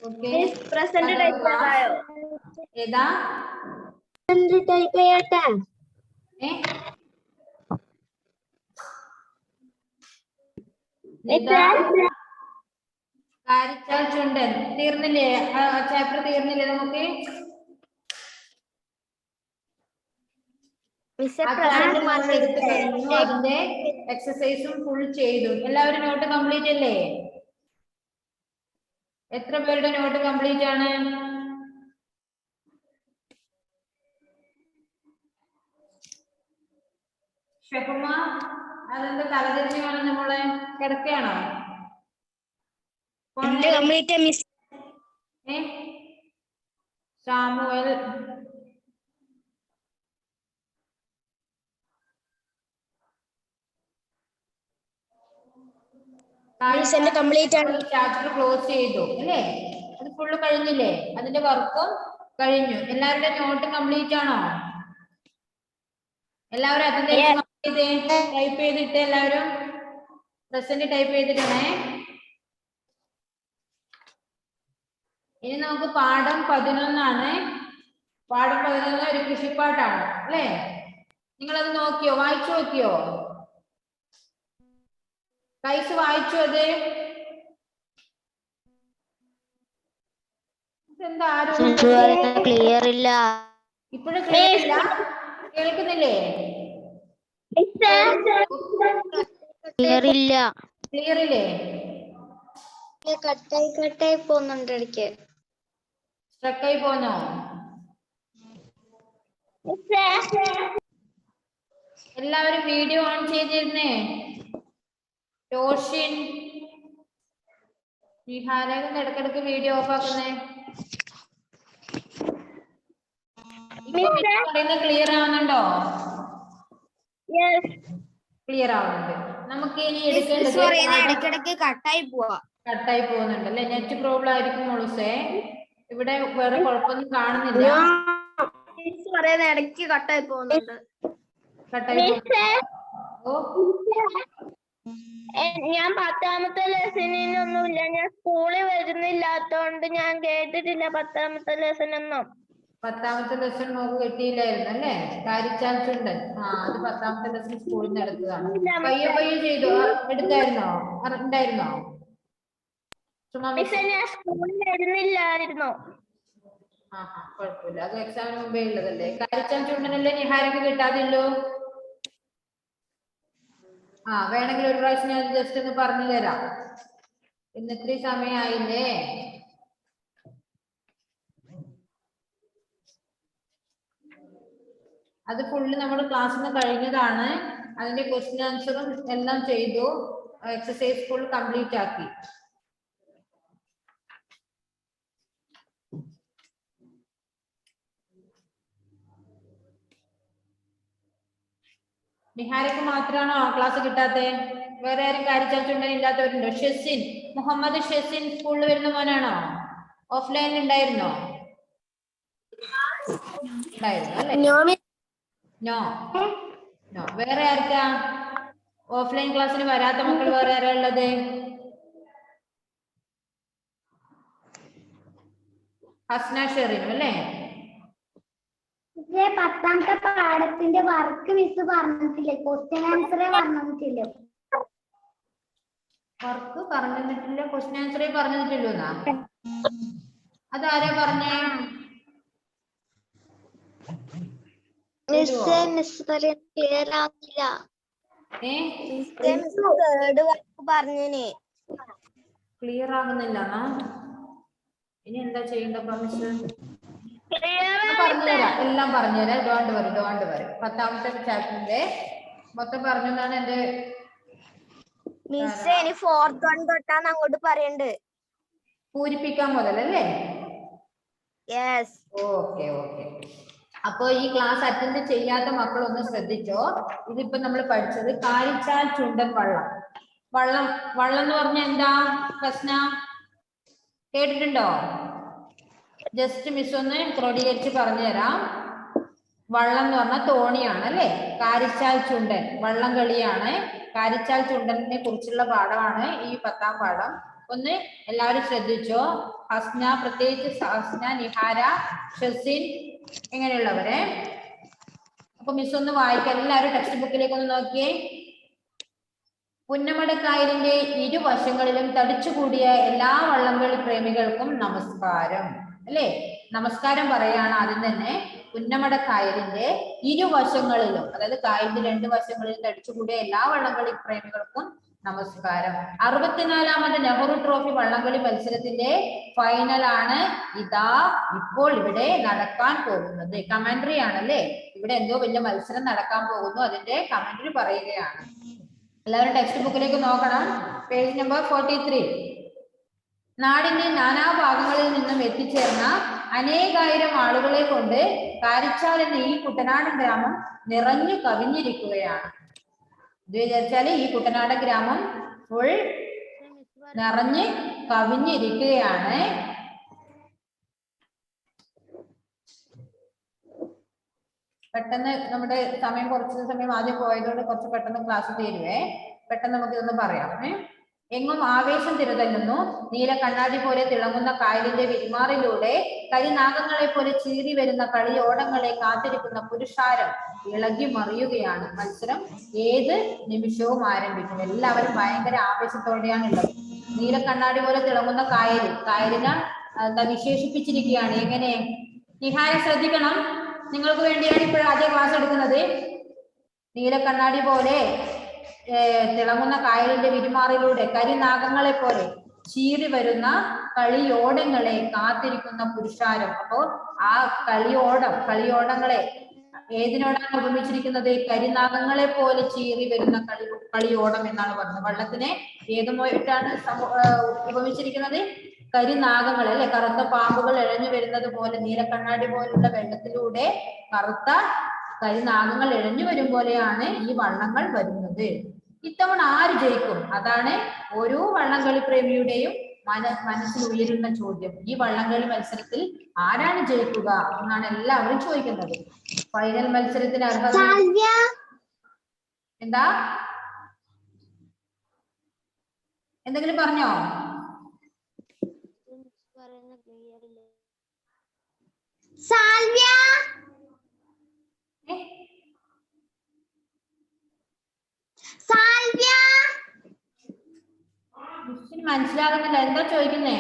Okay. Present type ആയോ? ഏതാ? Present type ചെയ്യട്ടെ. കാരിച്ചാൽ ചുണ്ടൻ തീർന്നില്ലേ? ചാപ്റ്റർ തീർന്നില്ലേ നമുക്ക്? അതിന്റെ എക്സസൈസും ഫുൾ ചെയ്തു. എല്ലാവരും നോട്ട് കംപ്ലീറ്റ് അല്ലേ? എത്ര പേരുടെ നോട്ട് കംപ്ലീറ്റ് ആണ്? ഷെഫുമ അതെന്താ തലതിരിഞ്ഞ് കാണുന്ന നമ്മളെ കിടക്കുകയാണോ? സാമുവൽ ചാപ്റ്റർ ക്ലോസ് ചെയ്തു അല്ലേ? അത് ഫുള്ള് കഴിഞ്ഞില്ലേ? അതിന്റെ വർക്കും കഴിഞ്ഞു. എല്ലാവരുടെ നോട്ട് കംപ്ലീറ്റ് ആണോ? എല്ലാവരും അതിന്റെ ടൈപ്പ് ചെയ്തിട്ട് എല്ലാവരും പ്രസന്റ് ടൈപ്പ് ചെയ്തിട്ടാണേ. ഇനി നമുക്ക് പാഠം 11 പാഠം 11 ഒരു കൃഷിപ്പാട്ടാണ് അല്ലേ? നിങ്ങളത് നോക്കിയോ? വായിച്ചു നോക്കിയോ? കൈസ് വായിച്ചു? അത് എന്താ ക്ലിയർ ഇല്ല. ഇപ്പോഴും ക്ലിയർ ഇല്ല? കേൾക്കുന്നില്ലേ? ക്ലിയർ ഇല്ല. ക്ലിയർ ഇല്ലേ? കട്ടായി പോകുന്നുണ്ട് ഇടയ്ക്ക്. സ്ട്രക്കായി പോന്നോ? എല്ലാവരും വീഡിയോ ഓൺ ചെയ്തിരുന്നേ. ടോഷിൻ നിഹാരൊക്കെ ഇടക്കിടക്ക് വീഡിയോ ഓഫ് ആക്കുന്നേ. ക്ലിയർ ആവുന്നുണ്ടോ? ക്ലിയർ ആവുന്നുണ്ട്. നമുക്ക് ഇനി ഇടയ്ക്കിടയ്ക്ക് കട്ടായി പോകുന്നുണ്ട് അല്ലെ? നെറ്റ് പ്രോബ്ലം ആയിരിക്കും മോളുസേ. ഇവിടെ വേറെ കുഴപ്പമൊന്നും കാണുന്നില്ല. ഇടയ്ക്ക് കട്ടായി പോകുന്നുണ്ട്. ഞാൻ 10ാമത്തെ ലെസണിനൊന്നുമില്ല. ഞാൻ സ്കൂളിൽ വരുന്നില്ലാത്തോണ്ട് ഞാൻ കേട്ടിട്ടില്ല 10ാമത്തെ ലെസണൊന്നും. 10ാമത്തെ ലെസൺ നോക്ക് കിട്ടിയില്ലായിരുന്നു അല്ലേ? കാരിച്ചാൽ ചുണ്ടൻ. അത് 10ാമത്തെ ലെസൺ സ്കൂളിൽ നിന്ന് എടുത്തതാണ്. പയ്യെ ചെയ്തു. എടുത്തായിരുന്നോ? ഉണ്ടായിരുന്നോ? സ്കൂളിൽ വരുന്നില്ലായിരുന്നു. കുഴപ്പമില്ല. അത് എക്സാമിന് മുമ്പേ ഉള്ളതല്ലേ. കാരിച്ചാൽ ചുണ്ടനല്ലേ നിഹാരക്ക് കിട്ടാതില്ലോ? വേണമെങ്കിൽ ഒരു പ്രാവശ്യം ഞാൻ ജസ്റ്റ് ഒന്ന് പറഞ്ഞു തരാം. ഇന്ന് ഇത്രയും സമയമായില്ലേ? അത് ഫുള്ള് നമ്മൾ ക്ലാസ്സിൽ നിന്ന് കഴിഞ്ഞതാണ്. അതിന്റെ ക്വസ്റ്റ്യൻ ആൻസറും എല്ലാം ചെയ്തു. എക്സസൈസ് ഫുൾ കംപ്ലീറ്റ് ആക്കി. നിഹാരക്ക് മാത്രമാണോ ക്ലാസ് കിട്ടാത്തെ? വേറെ ആരും കാരിച്ചാൽ ചുണ്ടൻ ഇല്ലാത്തവരുണ്ടോ? ഷെസിൻ, മുഹമ്മദ് ഷെസിൻ സ്കൂളിൽ വരുന്ന മോനാണോ? ഓഫ്ലൈനിൽ ഉണ്ടായിരുന്നോ? ഉണ്ടായിരുന്നു അല്ലേ? നോ. വേറെ ആർക്കാ ഓഫ്ലൈൻ ക്ലാസ്സിന് വരാത്ത മക്കൾ? വേറെ ആരാ ഉള്ളത്? ഹസ്ന ഷെറിനും അല്ലേ? 10ാമത്തെ പാഠത്തിന്റെ വർക്ക് മിസ് പറഞ്ഞിട്ടില്ലേ? ക്വസ്റ്റ്യൻ ആൻസറേ പറഞ്ഞിട്ടില്ല. വർക്ക് പറഞ്ഞിട്ടില്ല, ക്വസ്റ്റ്യൻ ആൻസറേ പറഞ്ഞിട്ടില്ലോ? അതാരാ പറഞ്ഞേ? ക്ലിയർ ആവില്ല. ക്ലിയർ ആകുന്നില്ല. ഇനി എന്താ ചെയ്യേണ്ടപ്പ മിസ്? പറഞ്ഞുതരാം, എല്ലാം പറഞ്ഞുതരാം. Don't worry. 10ാമത്തെ ചാപ്റ്ററിന്റെ മൊത്തം പറഞ്ഞതാണ് എന്റെ മിസ്. ഇനി 4th 1 തൊട്ടാണ് അങ്ങോട്ട് പറയണ്ട്. പൂരിപ്പിക്കാൻ മുതലല്ലേ? യെസ്. ഓക്കെ. അപ്പൊ ഈ ക്ലാസ് അറ്റൻഡ് ചെയ്യാത്ത മക്കളൊന്ന് ശ്രദ്ധിച്ചോ. ഇതിപ്പോ നമ്മൾ പഠിച്ചത് കാരിച്ചാൽ ചുണ്ടൻ വള്ളം എന്ന് പറഞ്ഞ എന്താ? പ്രശ്ന കേട്ടിട്ടുണ്ടോ? ജസ്റ്റ് മിസ് ഒന്ന് ക്രോഡീകരിച്ച് പറഞ്ഞുതരാം. വള്ളം എന്ന് പറഞ്ഞ തോണിയാണ് അല്ലേ? കാരിച്ചാൽ ചുണ്ടൻ വള്ളം കളിയാണ്. കാരിച്ചാൽ ചുണ്ടനെ കുറിച്ചുള്ള പാഠമാണ് ഈ 10ാം പാഠം. ഒന്ന് എല്ലാവരും ശ്രദ്ധിച്ചോ. ഹസ്ന, പ്രത്യേകിച്ച് ഹസ്ന, നിഹാര, ഷസിൻ, ഇങ്ങനെയുള്ളവരെ. അപ്പൊ മിസ് ഒന്ന് വായിക്കാം. എല്ലാവരും ടെക്സ്റ്റ് ബുക്കിലേക്ക് ഒന്ന് നോക്കിയേ. പുന്നമടക്കായലിന്റെ ഇരുവശങ്ങളിലും തടിച്ചുകൂടിയ എല്ലാ വള്ളംകളി പ്രേമികൾക്കും നമസ്കാരം. അല്ലേ? നമസ്കാരം പറയാണ് ആദ്യം തന്നെ. പുന്നമടക്കായലിന്റെ ഇരുവശങ്ങളിലും, അതായത് കായലിന്റെ 2 വശങ്ങളിലും തടിച്ചുകൂടിയ എല്ലാ വള്ളംകളി പ്രേമികൾക്കും നമസ്കാരം. 64ാമത് നെഹ്റു ട്രോഫി വള്ളംകളി മത്സരത്തിന്റെ ഫൈനലാണ് ഇതാ ഇപ്പോൾ ഇവിടെ നടക്കാൻ പോകുന്നത്. കമന്ററി ആണല്ലേ? ഇവിടെ എന്തോ വലിയ മത്സരം നടക്കാൻ പോകുന്നു, അതിന്റെ കമന്ററി പറയുകയാണ്. എല്ലാവരും ടെക്സ്റ്റ് ബുക്കിലേക്ക് നോക്കണം. Page number 43. നാടിന്റെ നാനാഭാഗങ്ങളിൽ നിന്നും എത്തിച്ചേർന്ന അനേകായിരം ആളുകളെ കൊണ്ട് കാരിച്ചാൽ എന്ന ഈ കുട്ടനാടൻ ഗ്രാമം നിറഞ്ഞു കവിഞ്ഞിരിക്കുകയാണ്. ഇത് വിചാരിച്ചാല് ഈ കുട്ടനാടൻ ഗ്രാമം ഫുൾ നിറഞ്ഞ് കവിഞ്ഞിരിക്കുകയാണ്. പെട്ടെന്ന് നമ്മുടെ കുറച്ച് സമയം ആദ്യം പോയതുകൊണ്ട് കുറച്ച് പെട്ടെന്ന് ക്ലാസ് തീരുവേ. പെട്ടെന്ന് നമുക്ക് ഇതൊന്ന് പറയാം. എങ്ങും ആവേശം തിരതല്ലുന്നു. നീല കണ്ണാടി പോലെ തിളങ്ങുന്ന കായലിന്റെ വിരിമാറിലൂടെ കരിനാഗങ്ങളെ പോലെ ചീറി വരുന്ന കളിയോടങ്ങളെ കാത്തിരിക്കുന്ന പുരുഷാരം ഇളകി മറിയുകയാണ്. മത്സരം ഏത് നിമിഷവും ആരംഭിക്കും. എല്ലാവരും ഭയങ്കര ആവേശത്തോടെയാണ് ഉള്ളത്. നീല കണ്ണാടി പോലെ തിളങ്ങുന്ന കായലിനെ വിശേഷിപ്പിച്ചിരിക്കുകയാണ്. എങ്ങനെ? നിഹാര ശ്രദ്ധിക്കണം, നിങ്ങൾക്ക് വേണ്ടിയാണ് ഇപ്പോൾ ആദ്യം ക്ലാസ് എടുക്കുന്നത്. നീല കണ്ണാടി പോലെ തിളങ്ങുന്ന കായലിന്റെ വിരിമാറിലൂടെ കരിനാഗങ്ങളെ പോലെ ചീറി വരുന്ന കളിയോടങ്ങളെ കാത്തിരിക്കുന്ന പുരുഷാരം. അപ്പോ ആ കളിയോടങ്ങളെ ഏതിനോടാണ് ഉപമിച്ചിരിക്കുന്നത്? കരിനാഗങ്ങളെ പോലെ ചീറി വരുന്ന കളിയോടം എന്നാണ് പറഞ്ഞത്. വള്ളത്തിനെ ഏതുമായിട്ടാണ് ഉപമിച്ചിരിക്കുന്നത്? കരിനാഗങ്ങൾ, അല്ലെ? കറുത്ത പാമ്പുകൾ ഇഴഞ്ഞു വരുന്നത് പോലെ, നീലക്കണ്ണാടി പോലുള്ള വെള്ളത്തിലൂടെ കറുത്ത കരിനാഗങ്ങൾ ഇഴഞ്ഞു വരും പോലെയാണ് ഈ വള്ളങ്ങൾ വരുന്നത്. ഇത്തവണ ആര് ജയിക്കും? അതാണ് ഓരോ വള്ളംകളി പ്രേമിയുടെയും മനസ്സിൽ ഉയരുന്ന ചോദ്യം. ഈ വള്ളംകളി മത്സരത്തിൽ ആരാണ് ജയിക്കുക എന്നാണ് എല്ലാവരും ചോദിക്കുന്നത്. ഫൈനൽ മത്സരത്തിന് അർഹത എന്താ? എന്തെങ്കിലും പറഞ്ഞോ? മനസ്സിലാകുന്നില്ല, എന്താ ചോദിക്കുന്നേ?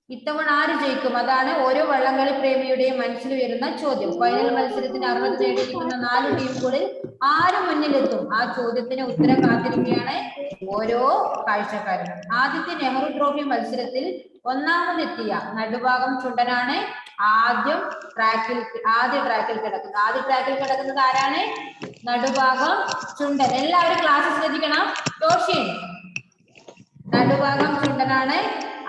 ഇത്തവണ ആര് ജയിക്കും? അതാണ് ഓരോ വള്ളംകളി പ്രേമിയുടെയും മനസ്സിൽ വരുന്ന ചോദ്യം. ഫൈനൽ മത്സരത്തിന് അർഹത നേടിയിരിക്കുന്ന 4 ടീമുകളിൽ ആര് മുന്നിലെത്തും? ആ ചോദ്യത്തിന് ഉത്തരം കാത്തിരിക്കുകയാണ് ഓരോ കാഴ്ചക്കാരനും. ആദ്യത്തെ നെഹ്റു ട്രോഫി മത്സരത്തിൽ ഒന്നാമതെത്തിയ നടുഭാഗം ചുണ്ടനാണ് ആദ്യ ട്രാക്കിൽ കിടക്കുന്നത്. ആദ്യ ട്രാക്കിൽ കിടക്കുന്നത് ആരാണ്? നടുഭാഗം ചുണ്ടൻ. എല്ലാവരും ക്ലാസ് ശ്രദ്ധിക്കണം. ടോഷിൻ, നടുഭാഗം ചുണ്ടനാണ്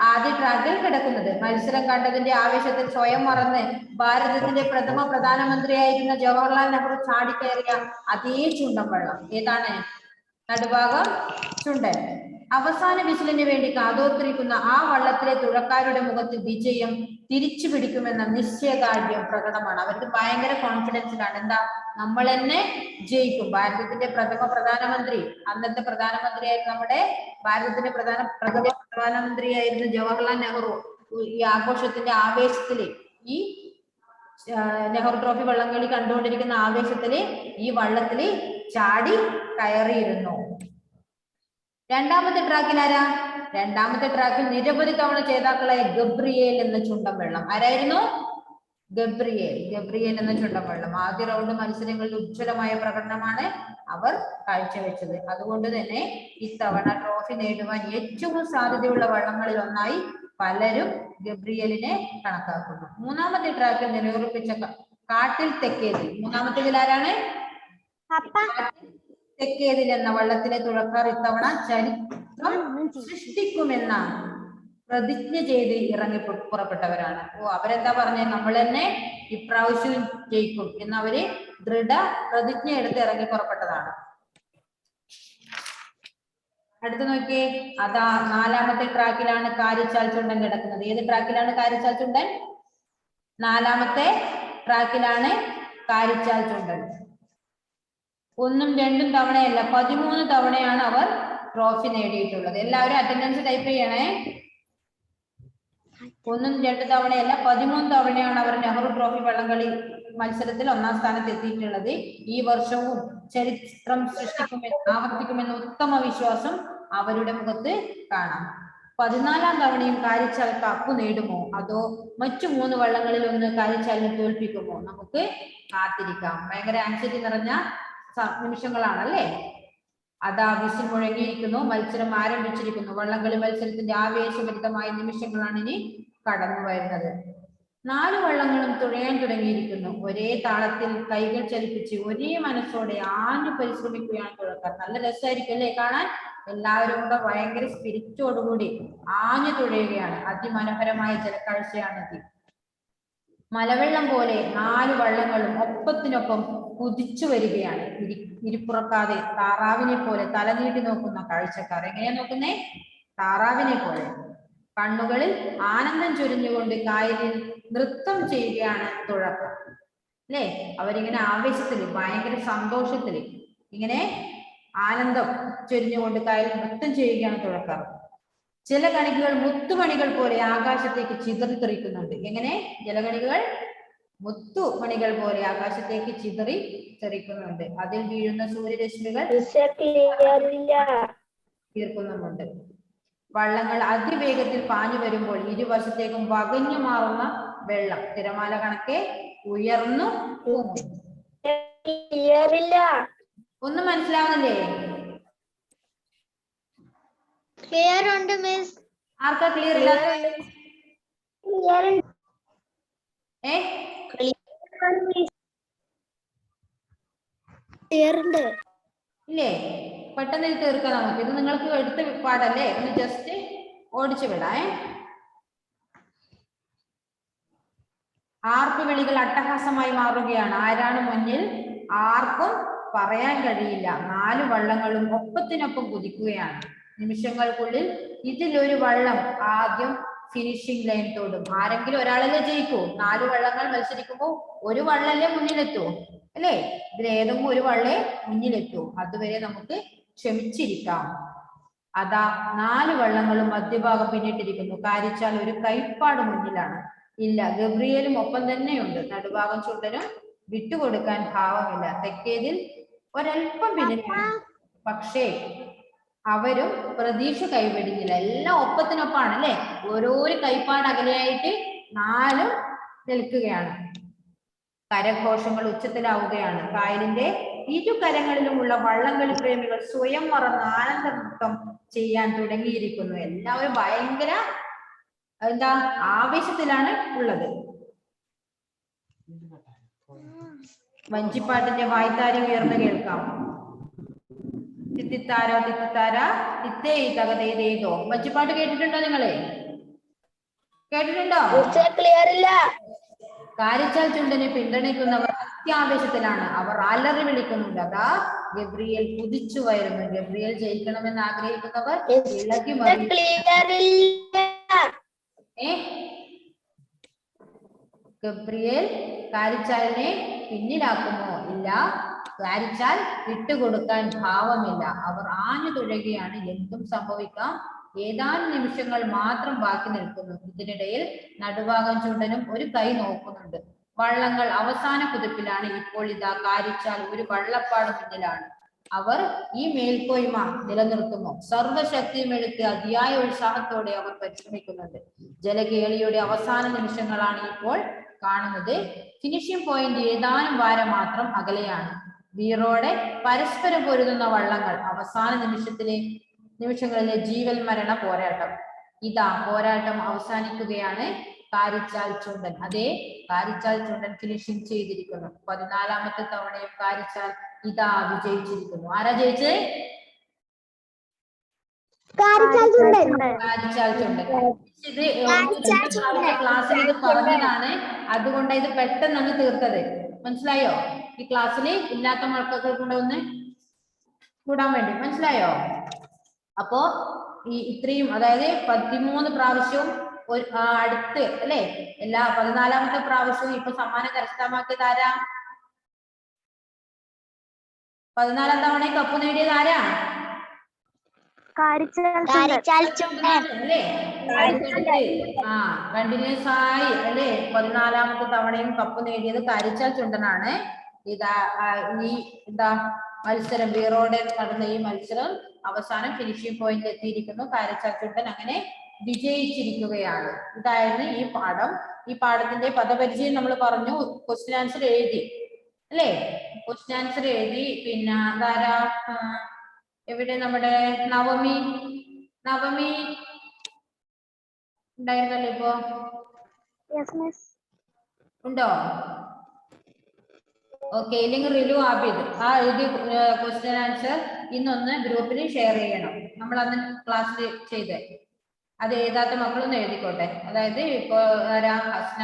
ആദ്യ ട്രാക്കിൽ കിടക്കുന്നത്. മത്സരം കണ്ടതിന്റെ ആവേശത്തിൽ സ്വയം മറന്ന് ഭാരതത്തിന്റെ പ്രഥമ പ്രധാനമന്ത്രിയായിരുന്ന ജവഹർലാൽ നെഹ്റു ചാടിക്കയറിയ അതേ ചുണ്ടൻ വള്ളം ഏതാണ്? നടുഭാഗം ചുണ്ടൻ. അവസാന വിസിലിന് വേണ്ടി കാതോർത്തിരിക്കുന്ന ആ വള്ളത്തിലെ തുഴക്കാരുടെ മുഖത്ത് വിജയം തിരിച്ചു പിടിക്കുമെന്ന നിശ്ചയദാർഢ്യം പ്രകടമാണ്. അവർക്ക് ഭയങ്കര കോൺഫിഡൻസിലാണ്. എന്താ? നമ്മൾ തന്നെ ജയിക്കും. ഭാരതത്തിന്റെ പ്രഥമ പ്രധാനമന്ത്രി, അന്നത്തെ പ്രധാനമന്ത്രിയായിരുന്നു നമ്മുടെ ഭാരതത്തിന്റെ പ്രധാനമന്ത്രിയായിരുന്ന ജവഹർലാൽ നെഹ്റു ഈ ആഘോഷത്തിന്റെ ആവേശത്തില്, ഈ നെഹ്റു ട്രോഫി വള്ളംകളി കണ്ടുകൊണ്ടിരിക്കുന്ന ആവേശത്തില് ഈ വള്ളത്തില് ചാടി കയറിയിരുന്നു. രണ്ടാമത്തെ ട്രാക്കിൽ ആരാ? രണ്ടാമത്തെ ട്രാക്കിൽ നിരവധി തവണ ജേതാക്കളായ ഗബ്രിയേൽ എന്ന ചുണ്ടൻ വെള്ളം. ആരായിരുന്നു? ഗബ്രിയേൽ എന്ന ചുണ്ടൻ വെള്ളം. ആദ്യ റൗണ്ട് മത്സരങ്ങളിൽ ഉജ്ജ്വലമായ പ്രകടനമാണ് അവർ കാഴ്ചവെച്ചത്. അതുകൊണ്ട് തന്നെ ഇത്തവണ ട്രോഫി നേടുവാൻ ഏറ്റവും സാധ്യതയുള്ള വള്ളങ്ങളിൽ ഒന്നായി പലരും ഗബ്രിയേലിനെ കണക്കാക്കുന്നു. മൂന്നാമത്തെ ട്രാക്കിൽ നിലയുറപ്പിച്ച കാട്ടിൽ തെക്കേതിൽ. മൂന്നാമത്തേതിൽ ആരാണ്? തെക്കേതിൽ എന്ന വള്ളത്തിലെ തുഴക്കാർ ഇത്തവണ ചരിത്രം സൃഷ്ടിക്കുമെന്ന പ്രതിജ്ഞ ചെയ്ത് ഇറങ്ങി പുറപ്പെട്ടവരാണ്. അവരെന്താ പറഞ്ഞേ? നമ്മൾ തന്നെ ഇപ്രാവശ്യം ജയിക്കും എന്നവര് ദൃഢ പ്രതിജ്ഞ എടുത്ത് ഇറങ്ങി പുറപ്പെട്ടതാണ്. അടുത്ത് നോക്കിയേ, അതാ 4ാമത്തെ ട്രാക്കിലാണ് കാരിച്ചാൽ ചുണ്ടൻ കിടക്കുന്നത്. ഏത് ട്രാക്കിലാണ് കാരിച്ചാൽ ചുണ്ടൻ? 4ാമത്തെ ട്രാക്കിലാണ് കാരിച്ചാൽ ചുണ്ടൻ. 1ഉം 2ഉം തവണയല്ല 13 തവണയാണ് അവർ ട്രോഫി നേടിയിട്ടുള്ളത്. എല്ലാവരും അറ്റൻഡൻസ് ടൈപ്പ് ചെയ്യണേ. 1ഉം 2 തവണയല്ല 13 തവണയാണ് അവർ നെഹ്റു ട്രോഫി വള്ളംകളി മത്സരത്തിൽ 1ാം സ്ഥാനത്ത് എത്തിയിട്ടുള്ളത്. ഈ വർഷവും ചരിത്രം സൃഷ്ടിക്കുമെന്ന് ആവർത്തിക്കുമെന്ന ഉത്തമ വിശ്വാസം അവരുടെ മുഖത്ത് കാണാം. 14ാം തവണയും കാരിച്ചാൽ കപ്പ് നേടുമോ അതോ മറ്റു 3 വള്ളങ്ങളിൽ ഒന്ന് കാരിച്ചാലിനെ തോൽപ്പിക്കുമോ? നമുക്ക് കാത്തിരിക്കാം. ഭയങ്കര ആൻസിറ്റി നിറഞ്ഞ നിമിഷങ്ങളാണല്ലേ. അതാ വിസിൽ മുഴങ്ങിയിരിക്കുന്നു. മത്സരം ആരംഭിച്ചിരിക്കുന്നു. വള്ളംകളി മത്സരത്തിന്റെ ആവേശഭരിതമായ നിമിഷങ്ങളാണ് ഇനി കടന്നു വരുന്നത്. 4 വള്ളങ്ങളും തുഴയാൻ തുടങ്ങിയിരിക്കുന്നു. ഒരേ താളത്തിൽ കൈകൾ ചലിപ്പിച്ച് ഒരേ മനസ്സോടെ ആഞ്ഞു പരിശ്രമിക്കുകയാണ് തുഴക്കാർ. നല്ല രസമായിരിക്കും അല്ലേ കാണാൻ? എല്ലാവരും കൂടെ ഭയങ്കര സ്പിരിറ്റോടുകൂടി ആഞ്ഞു തുഴയുകയാണ്. അതിമനോഹരമായ ജലക്കാഴ്ചയാണിത്. മലവെള്ളം പോലെ 4 വള്ളങ്ങളും ഒപ്പത്തിനൊപ്പം കുതിച്ചു വരികയാണ്. ഇരിപ്പുറക്കാതെ താറാവിനെ പോലെ തലനീട്ടി നോക്കുന്ന കാഴ്ചക്കാർ. എങ്ങനെയാ നോക്കുന്നേ? താറാവിനെ പോലെ. കണ്ണുകളിൽ ആനന്ദം ചൊരിഞ്ഞുകൊണ്ട് കായലിൽ നൃത്തം ചെയ്യുകയാണ് തുഴക്കാർ അല്ലേ. അവരിങ്ങനെ ആവേശത്തില് ഭയങ്കര സന്തോഷത്തില് ഇങ്ങനെ ആനന്ദം ചൊരിഞ്ഞുകൊണ്ട് കായലിൽ നൃത്തം ചെയ്യുകയാണ് തുഴക്കാർ. ചില കണികകൾ മുത്തുമണികൾ പോലെ ആകാശത്തേക്ക് ചിതറിത്തെറിക്കുന്നുണ്ട്. എങ്ങനെ? ജലകണികകൾ മുത്തുമണികൾ പോലെ ആകാശത്തേക്ക് ചിതറി തെറിക്കുന്നുണ്ട്. അതിൽ വീഴുന്ന സൂര്യരശ്മികൾ തീർക്കുന്നുമുണ്ട്. വള്ളങ്ങൾ അതിവേഗത്തിൽ പാഞ്ഞു വരുമ്പോൾ ഇരുവശത്തേക്കും വകഞ്ഞു മാറുന്ന വെള്ളം തിരമാല കണക്കെ ഉയർന്നു പോകും. ഒന്നും മനസ്സിലാവുന്നില്ലേ? ക്ലിയർ ഉണ്ട് മിസ്. ആർക്കാ ക്ലിയർ ഇല്ല? ഇല്ലേ? പെട്ടെന്ന് ഇത് തീർക്കാം നമുക്ക്. ഇത് നിങ്ങൾക്ക് എടുത്ത് പാടല്ലേ, ഒന്ന് ജസ്റ്റ് ഓടിച്ചു വിടാം. ആർപ്പ് വിളികൾ അട്ടഹാസമായി മാറുകയാണ്. ആരാണ് മുന്നിൽ? ആർക്കും പറയാൻ കഴിയില്ല. 4 വള്ളങ്ങളും ഒപ്പത്തിനൊപ്പം കുതിക്കുകയാണ്. നിമിഷങ്ങൾക്കുള്ളിൽ ഇതിലൊരു വള്ളം ആദ്യം ഫിനിഷിംഗ് ലൈൻ തൊടും. ആരെങ്കിലും ഒരാളല്ലേ ജയിക്കൂ? 4 വള്ളങ്ങൾ മത്സരിക്കുമ്പോൾ ഒരു വള്ളല്ലേ മുന്നിലെത്തൂ അല്ലേ? ഇതിലേതെങ്കിലും ഒരു വള്ളേ മുന്നിലെത്തൂ. അതുവരെ നമുക്ക് ക്ഷമിച്ചിരിക്കാം. അതാ 4 വള്ളങ്ങളും മധ്യഭാഗം പിന്നിട്ടിരിക്കുന്നു. കാരിച്ചാൽ ഒരു കൈപ്പാട് മുന്നിലാണ്. ഇല്ല, ഗബ്രിയേലും ഒപ്പം തന്നെയുണ്ട്. നടുഭാഗം ചുണ്ടനും വിട്ടുകൊടുക്കാൻ ഭാവമില്ല. തെക്കേതിൽ ഒരൽപ്പം പിന്നിലാണ്. പക്ഷേ അവരും പ്രതീക്ഷ കൈവിടുന്നില്ല. എല്ലാം ഒപ്പത്തിനൊപ്പാണ് അല്ലെ. ഓരോരു കൈപ്പാട് അകലെയായിട്ട് 4 നിൽക്കുകയാണ്. കരഘോഷങ്ങൾ ഉച്ചത്തിലാവുകയാണ്. കായലിന്റെ ഇരുകരങ്ങളിലുമുള്ള വള്ളംകളി പ്രേമികൾ സ്വയം മറന്ന് ആനന്ദ നൃത്തം ചെയ്യാൻ തുടങ്ങിയിരിക്കുന്നു. എല്ലാവരും ഭയങ്കര ആവേശത്തിലാണ് ഉള്ളത്. വഞ്ചിപ്പാട്ടിന്റെ വായ്ത്താരി ഉയർന്നു കേൾക്കാം. തിത്തിത്താരോ തിത്തിത്താര തിത്തേ തകതേതോ. വഞ്ചിപ്പാട്ട് കേട്ടിട്ടുണ്ടോ നിങ്ങള്? കേട്ടിട്ടുണ്ടോ? ക്ലിയർ ഇല്ല. കാരിച്ചാൽ ചുണ്ടനെ പിന്തുണയ്ക്കുന്നവർ അത്യാവേശത്തിലാണ്. അവർ അലറി വിളിക്കുന്നുണ്ട്. അതാ ഗബ്രിയേൽ കുതിച്ചു വരുന്നു. ഗബ്രിയേൽ ജയിക്കണമെന്ന് ആഗ്രഹിക്കുന്നവർ ഇളകി ഗബ്രിയേൽ കാരിച്ചാലിനെ പിന്നിലാക്കുമോ? ഇല്ല, കാരിച്ചാൽ വിട്ടുകൊടുക്കാൻ ഭാവമില്ല. അവർ ആഞ്ഞു തുഴയുകയാണ്. എന്തും സംഭവിക്കാം. ഏതാനും നിമിഷങ്ങൾ മാത്രം ബാക്കി നിൽക്കുന്നു. ഇതിനിടയിൽ നടുഭാഗം ചുണ്ടനും ഒരു കൈ നോക്കുന്നുണ്ട്. വള്ളങ്ങൾ അവസാന കുതിപ്പിലാണ്. ഇപ്പോൾ ഇതാ കാരിച്ചാൽ ഒരു വള്ളപ്പാട് മുന്നിലാണ്. അവർ ഈ മേൽക്കോയ്മ നിലനിർത്തുമോ? സർവശക്തിയും എടുത്ത് അതിയായ ഉത്സാഹത്തോടെ അവർ പരിശ്രമിക്കുന്നുണ്ട്. ജലകേളിയുടെ അവസാന നിമിഷങ്ങളാണ് ഇപ്പോൾ കാണുന്നത്. ഫിനിഷിംഗ് പോയിന്റ് ഏതാനും വാരം മാത്രം അകലെയാണ്. വീറോടെ പരസ്പരം പൊരുതുന്ന വള്ളങ്ങൾ. അവസാന നിമിഷങ്ങളിലെ ജീവൽ മരണ പോരാട്ടം. ഇതാ പോരാട്ടം അവസാനിക്കുകയാണ്. കാരിച്ചാൽ ചുണ്ടൻ, അതെ, കാരിച്ചാൽ ചുണ്ടൻ ഫിനിഷിംഗ് ചെയ്തിരിക്കുന്നു. 14ാമത്തെ തവണയും കാരിച്ചാൽ ഇതാ വിജയിച്ചിരിക്കുന്നു. ആരാ ജയിച്ചത്? കാരിച്ചാൽ ചുണ്ടൻ. ഇത് ക്ലാസ്സിൽ ഇത് പറഞ്ഞതാണ്, അതുകൊണ്ട് ഇത് പെട്ടെന്ന് അങ്ങ് തീർത്തത്. മനസ്സിലായോ? ഈ ക്ലാസ്സിൽ ഇല്ലാത്ത മക്കൾക്ക് കൂടെ ഒന്ന് കൂടാൻ വേണ്ടി. മനസ്സിലായോ? അപ്പോ ഇത്രയും, അതായത് 13 പ്രാവശ്യവും അടുത്ത് അല്ലെ, എല്ലാ 14ാമത്തെ പ്രാവശ്യവും ഇപ്പൊ സമ്മാനം കരസ്ഥമാക്കിയത് ആരാ? 14 തവണയും കപ്പ് നേടിയത് ആരാ? അല്ലേ? അടുത്തടുത്ത് കണ്ടിന്യൂസ് ആയി അല്ലേ 14ാമത്തെ തവണയും കപ്പ് നേടിയത് കാരിച്ചാൽ ചുണ്ടനാണ്. ഇതാ ഈ മത്സരം വീറോടെ നടന്ന ഈ മത്സരം അവസാനം ഫിനിഷിംഗ് പോയിന്റ് എത്തിയിരിക്കുന്നു. കാരിച്ചാൽ ചുണ്ടൻ അങ്ങനെ വിജയിച്ചിരിക്കുകയാണ്. ഇതായിരുന്നു ഈ പാഠം. ഈ പാഠത്തിന്റെ പദപരിചയം നമ്മൾ പറഞ്ഞു. ക്വസ്റ്റ്യൻ ആൻസർ എഴുതി അല്ലേ? ക്വസ്റ്റ്യൻ ആൻസർ എഴുതി. പിന്നെ അതാരാ? എവിടെ നമ്മുടെ നവമി ഉണ്ടായിരുന്നല്ലോ ഇപ്പോ? ഉണ്ടോ? ഓക്കെ. ഇല്ലെങ്കിൽ റിലു ആബിദ് ആ എഴുതി ക്വസ്റ്റ്യൻ ആൻസർ ഇന്നൊന്ന് ഗ്രൂപ്പിൽ ഷെയർ ചെയ്യണം. നമ്മൾ അന്ന് ക്ലാസ്സിൽ ചെയ്ത് അത് എഴുതാത്ത മക്കളൊന്ന് എഴുതിക്കോട്ടെ. അതായത് ഇപ്പൊ ഹസ്ന